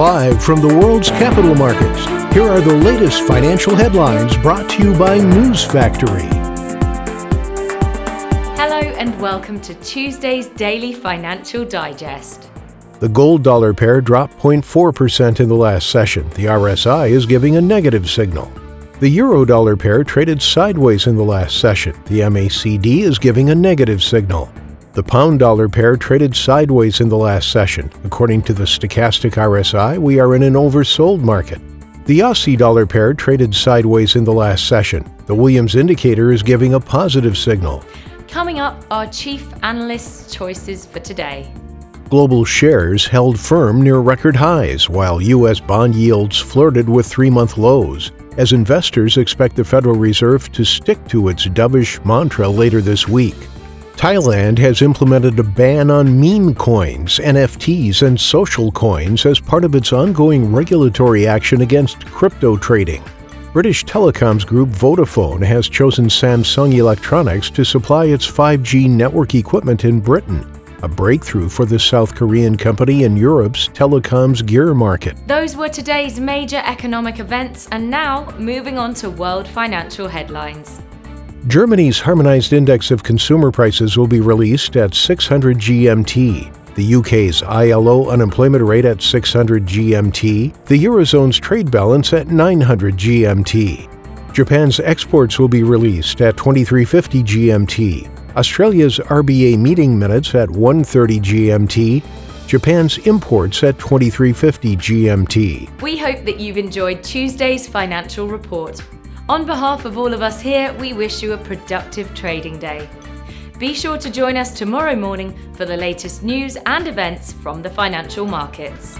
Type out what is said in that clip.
Live from the world's capital markets, here are the latest financial headlines brought to you by News Factory. Hello and welcome to Tuesday's Daily Financial Digest. The gold dollar pair dropped 0.4% in the last session. The RSI is giving a negative signal. The euro dollar pair traded sideways in the last session. The MACD is giving a negative signal. The pound dollar pair traded sideways in the last session. According to the stochastic RSI, we are in an oversold market. The Aussie dollar pair traded sideways in the last session. The Williams indicator is giving a positive signal. Coming up, our chief analysts' choices for today. Global shares held firm near record highs, while U.S. bond yields flirted with three-month lows, as investors expect the Federal Reserve to stick to its dovish mantra later this week. Thailand has implemented a ban on meme coins, NFTs, and social coins as part of its ongoing regulatory action against crypto trading. British telecoms group Vodafone has chosen Samsung Electronics to supply its 5G network equipment in Britain, a breakthrough for the South Korean company in Europe's telecoms gear market. Those were today's major economic events, and now moving on to world financial headlines. Germany's harmonized index of consumer prices will be released at 600 GMT. The UK's ILO unemployment rate at 600 GMT. The Eurozone's trade balance at 900 GMT. Japan's exports will be released at 2350 GMT. Australia's RBA meeting minutes at 1:30 GMT. Japan's imports at 2350 GMT. We hope that you've enjoyed Tuesday's financial report. On behalf of all of us here, we wish you a productive trading day. Be sure to join us tomorrow morning for the latest news and events from the financial markets.